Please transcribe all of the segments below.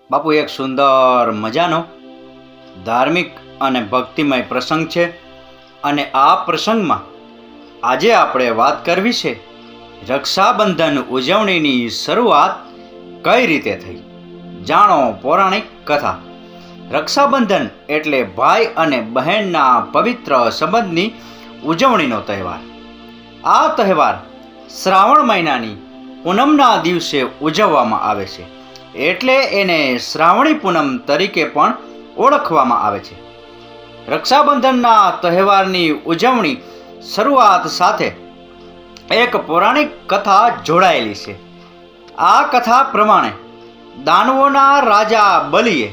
બાપુ, એક સુંદર મજાનો ધાર્મિક અને ભક્તિમય પ્રસંગ છે અને આ પ્રસંગમાં આજે આપણે વાત કરવી છે રક્ષાબંધન ઉજવણીની શરૂઆત કઈ રીતે થઈ. જાણો પૌરાણિક કથા. રક્ષાબંધન એટલે ભાઈ અને બહેનના પવિત્ર સંબંધની ઉજવણીનો તહેવાર. આ તહેવાર શ્રાવણ મહિનાની પૂનમના દિવસે ઉજવવામાં આવે છે, એટલે એને શ્રાવણી પૂનમ તરીકે પણ ઓળખવામાં આવે છે. રક્ષાબંધનના તહેવારની ઉજવણી શરૂઆત સાથે એક પૌરાણિક કથા જોડાયેલી છે. આ કથા પ્રમાણે દાનવોના રાજા બલિએ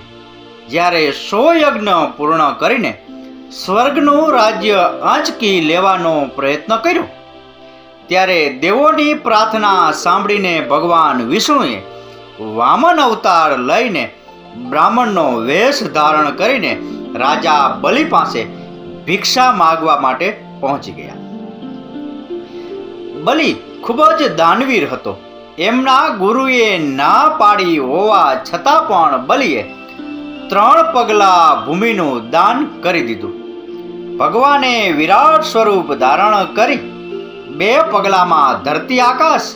જ્યારે 100 યજ્ઞ પૂર્ણ કરીને સ્વર્ગનું રાજ્ય આંચકી લેવાનો પ્રયત્ન કર્યો, ત્યારે દેવોની પ્રાર્થના સાંભળીને ભગવાન વિષ્ણુએ વામન અવતાર લઈને બ્રાહ્મણનો વેશ ધારણ કરીને રાજા બલિ પાસે ભિક્ષા માગવા માટે પહોંચી ગયા. બલિ ખૂબ જ દાનવીર હતો. એમના ગુરુએ ના પાડી હોવા છતાં પણ બલિએ 3 પગલા ભૂમિનું દાન કરી દીધું. ભગવાને વિરાટ સ્વરૂપ ધારણ કરી 2 પગલામાં ધરતી, આકાશ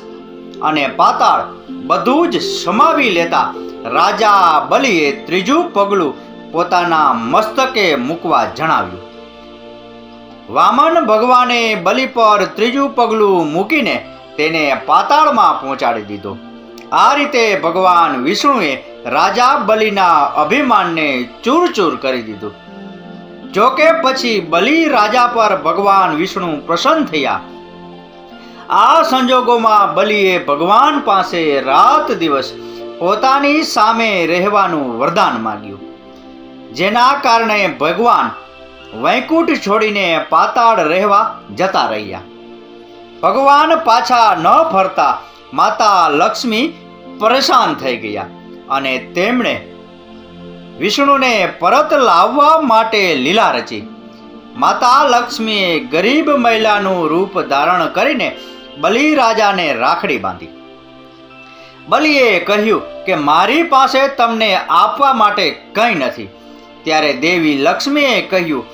અને પાતાળ બધું જ સમાવી લેતા રાજા બલિએ 3જું પગલું પોતાના મસ્તકે મૂકવા જણાવ્યું. વામન ભગવાને બલિ પર 3જું પગલું મૂકીને તેને પાતાળમાં પહોંચાડી દીધો. આ રીતે ભગવાન વિષ્ણુએ રાજા બલિના અભિમાનને ચૂરચૂર કરી દીધું. જોકે પછી બલિ રાજા પર ભગવાન વિષ્ણુ પ્રસન્ન થયા. આ સંજોગોમાં બલિએ ભગવાન પાસે રાત દિવસ પોતાની સામે રહેવાનું વરદાન માંગ્યું, જેના કારણે ભગવાન વૈકુંઠ છોડીને પાતાળ રહેવા જતા રહ્યા. ભગવાન પાછા ન ફરતા માતા લક્ષ્મી પરેશાન થઈ ગયા અને તેમણે વિષ્ણુને પરત લાવવા માટે લીલા રચી. માતા લક્ષ્મીએ ગરીબ મહિલાનું રૂપ ધારણ કરીને બલિ રાજાને રાખડી બાંધી. બલિએ કહ્યું કે મારી પાસે તમને આપવા માટે કંઈ નથી. ત્યારે દેવી લક્ષ્મીએ કહ્યું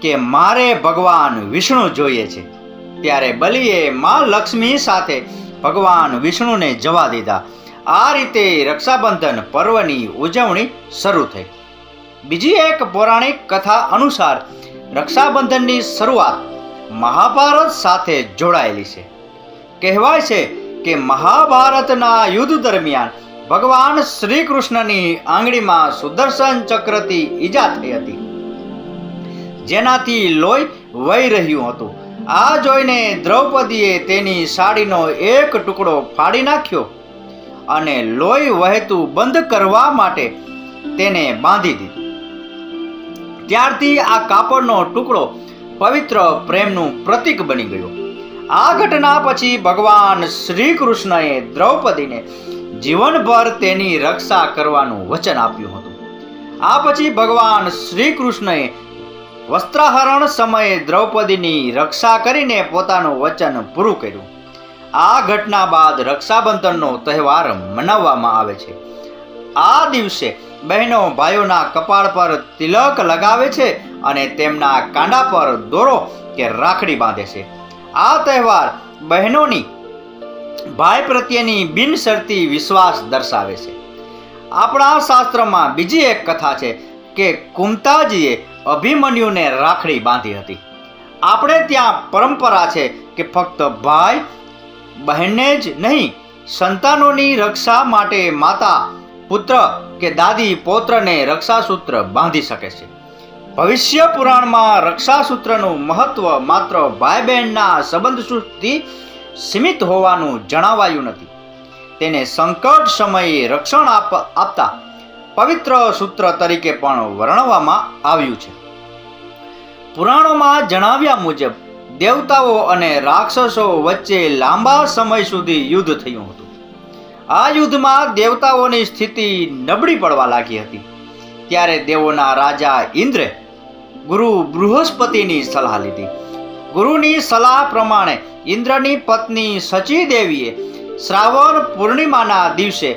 કે મારે ભગવાન વિષ્ણુ જોઈએ છે. ત્યારે બલિએ માં લક્ષ્મી સાથે ભગવાન વિષ્ણુને જવા દીધા. આ રીતે રક્ષાબંધન પર્વની ઉજવણી શરૂ થઈ. બીજી એક પૌરાણિક કથા અનુસાર રક્ષાબંધનની શરૂઆત મહાભારત સાથે જોડાયેલી છે. કહેવાય છે કે મહાભારતના યુદ્ધ દરમિયાન ભગવાન શ્રી કૃષ્ણની આંગળીમાં સુદર્શન ચક્રથી ઈજા થઈ હતી, જેનાથી લોહી વહી રહ્યું હતું. આ જોઈને દ્રૌપદીએ તેની સાડીનો એક ટુકડો ફાડી નાખ્યો અને લોહી વહેતું બંધ કરવા માટે તેને બાંધી દીધું. ત્યારથી આ કાપડનો ટુકડો પવિત્ર પ્રેમનું પ્રતીક બની ગયો. આ ઘટના પછી ભગવાન શ્રી કૃષ્ણએ દ્રૌપદીને જીવનભર તેની રક્ષા કરવાનું વચન આપ્યું હતું. આ પછી ભગવાન શ્રી કૃષ્ણએ વસ્ત્રાહરણ સમયે દ્રૌપદીની રક્ષા કરીને પોતાનું વચન પૂરું કર્યું. આ ઘટના બાદ રક્ષાબંધનનો તહેવાર મનાવવામાં આવે છે. આ દિવસે બહેનો ભાઈઓના કપાળ પર તિલક લગાવે છે અને તેમના કાંડા પર દોરો કે રાખડી બાંધે છે. આ તહેવાર બહેનોની ભાઈ પ્રત્યેની બિનશરતી વિશ્વાસ દર્શાવે છે. આપણા શાસ્ત્રમાં બીજી એક કથા છે કે કુંતાજીએ અભિમન્યુને રાખડી બાંધી હતી. આપણે ત્યાં પરંપરા છે કે ફક્ત ભાઈ બહેનને જ નહીં, સંતાનોની રક્ષા માટે માતા પુત્ર કે દાદી પૌત્રને રક્ષાસૂત્ર બાંધી શકે છે. ભવિષ્ય પુરાણમાં રક્ષાસૂત્રનું મહત્વ માત્ર ભાઈ બહેનના સંબંધ સુધી સીમિત હોવાનું જણાવાયું નથી. તેને સંકટ સમયે રક્ષણ આપતા પવિત્ર સૂત્ર તરીકે પણ વર્ણવવામાં આવ્યું છે. પુરાણોમાં જણાવ્યા મુજબ દેવતાઓ અને રાક્ષસો વચ્ચે લાંબા સમય સુધી યુદ્ધ થયું હતું. આ યુદ્ધમાં દેવતાઓની સ્થિતિ નબળી પડવા લાગી હતી. ત્યારે દેવોના રાજા ઇન્દ્રે ગુરુ બૃહસ્પતિની સલાહ લીધી. ગુરુની સલાહ પ્રમાણે ઇન્દ્રની પત્ની સચી દેવીએ શ્રાવણ પૂર્ણિમાના દિવસે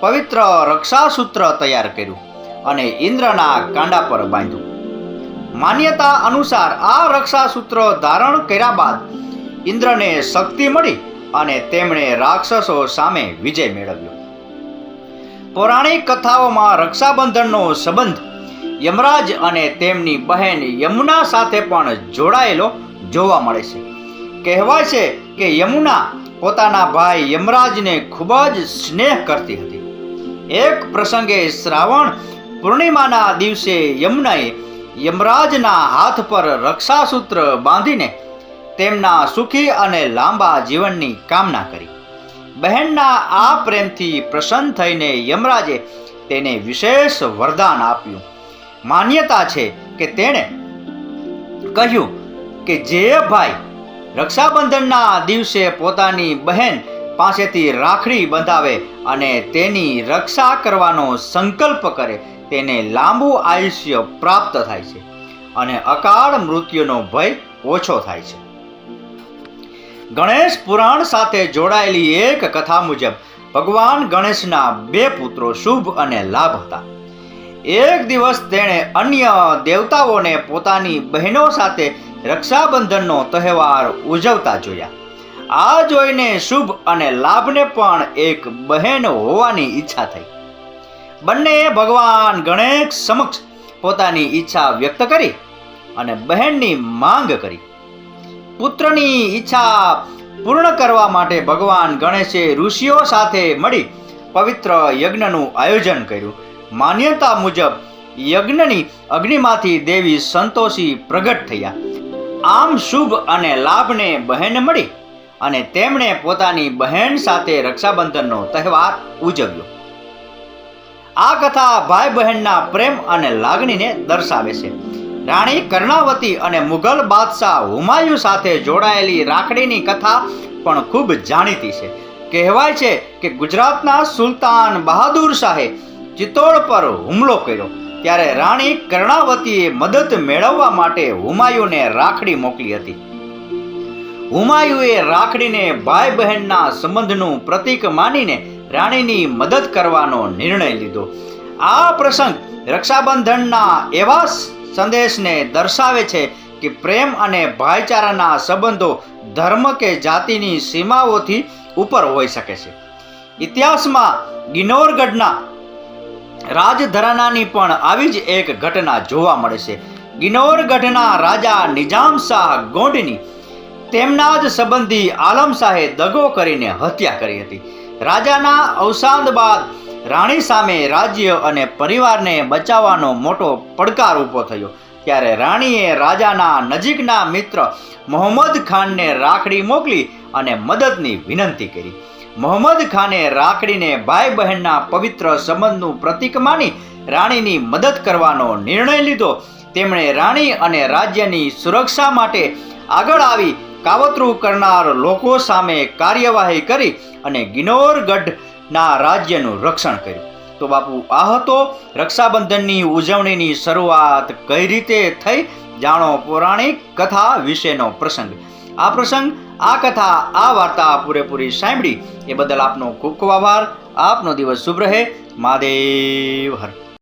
પવિત્ર રક્ષાસૂત્ર તૈયાર કર્યું અને ઇન્દ્રના કાંડા પર બાંધ્યું. માન્યતા અનુસાર આ રક્ષાસૂત્ર ધારણ કર્યા બાદ ઇન્દ્રને શક્તિ મળી અને તેમણે રાક્ષસો સામે વિજય મેળવ્યો. પૌરાણિક કથાઓમાં રક્ષાબંધનનો સંબંધ યમરાજ અને તેમની બહેન યમુના સાથે પણ જોડાયેલો જોવા મળે છે. કહેવાય છે કે યમુના પોતાના ભાઈ યમરાજને ખૂબ જ સ્નેહ કરતી હતી. એક પ્રસંગે શ્રાવણ પૂર્ણિમાના દિવસે યમુનાએ યમરાજના હાથ પર રક્ષાસૂત્ર બાંધીને તેમના સુખી અને લાંબા જીવનની કામના કરી. બહેનના આ પ્રેમથી પ્રસન્ન થઈને યમરાજે તેને વિશેષ વરદાન આપ્યું. માન્યતા છે કે તેણે કહ્યું કે જે ભાઈ રક્ષાબંધનના દિવસે પોતાની બહેન પાસેથી રાખડી બંધાવે અને તેની રક્ષા કરવાનો સંકલ્પ કરે તેને લાંબુ આયુષ્ય પ્રાપ્ત થાય છે અને અકાળ મૃત્યુનો ભય ઓછો થાય છે. ગણેશ પુરાણ સાથે જોડાયેલી એક કથા મુજબ ભગવાન ગણેશના બે પુત્રો શુભ અને લાભ હતા. એક દિવસ તેણે અન્ય દેવતાઓને પોતાની બહેનો સાથે રક્ષાબંધનનો તહેવાર ઉજવતા જોયા. આ જોઈને શુભ અને લાભને પણ એક બહેન હોવાની ઈચ્છા થઈ. બંનેએ ભગવાન ગણેશ સમક્ષ પોતાની ઈચ્છા વ્યક્ત કરી અને બહેનની માંગ કરી. પુત્રની ઈચ્છા પૂર્ણ કરવા માટે ભગવાન ગણેશે ઋષિઓ સાથે મળી પવિત્ર યજ્ઞનું આયોજન કર્યું. માન્યતા મુજબ યજ્ઞની અગ્નિમાંથી દેવી સંતોષી પ્રગટ થયા. આમ શુભ અને લાભને બહેન મળી અને તેમણે પોતાની બહેન સાથે રક્ષાબંધનનો તહેવાર ઉજવ્યો. આ કથા ભાઈ બહેનના પ્રેમ અને લાગણીને દર્શાવે છે. રાણી કર્ણાવતી અને મુઘલ બાદશાહ હુમાયુ સાથે જોડાયેલી રાખડીની કથા પણ ખૂબ જાણીતી છે. કહેવાય છે કે ગુજરાતના સુલતાન બહાદુર શાહે ચિત્તોડ પર હુમલો કર્યો ત્યારે રાણી કર્ણાવતીએ મદદ મેળવવા માટે હુમાયુને રાખડી મોકલી હતી. હુમાયુએ રાખડીને ભાઈ બહેનના સંબંધનું પ્રતીક માનીને રાણીની મદદ કરવાનો નિર્ણય લીધો. આ પ્રસંગ રક્ષાબંધનના એવા સંદેશને દર્શાવે છે કે પ્રેમ અને ભાઈચારાના સંબંધો ધર્મ કે જાતિની સીમાઓથી ઉપર હોઈ શકે છે. ઇતિહાસમાં ગિનોરગઢના રાજઘરાનાની પણ આવી જ એક ઘટના જોવા મળે છે. ગિનોરગઢના રાજા નિજામ શાહ ગોંડની તેમના જ સંબંધી આલમ શાહે દગો કરીને હત્યા કરી હતી. રાજાના અવસાન બાદ રાણી સામે રાજ્ય અને પરિવારને બચાવવાનો મોટો પડકાર ઊભો થયો. ત્યારે રાણીએ રાજાના નજીકના મિત્ર મોહમ્મદ ખાનને રાખડી મોકલી અને મદદની વિનંતી કરી. મોહમ્મદ ખાને રાખડીને ભાઈ બહેનના પવિત્ર સંબંધનું પ્રતીક માની રાણીની મદદ કરવાનો નિર્ણય લીધો. તેમણે રાણી અને રાજ્યની સુરક્ષા માટે આગળ આવી કાવતરું કરનાર લોકો સામે કાર્યવાહી કરી અને ગિનોરગઢના રાજ્યનું રક્ષણ કર્યું. તો બાપુ, આ હતો રક્ષાબંધનની ઉજવણીની શરૂઆત કઈ રીતે થઈ. જાણો પૌરાણિક કથા વિશેનો પ્રસંગ. આ કથા, આ વાર્તા પૂરેપૂરી સાંભળી એ બદલ આપનો ખૂબ ખૂબ આભાર. આપનો દિવસ શુભ રહે. મહાદેવ હર.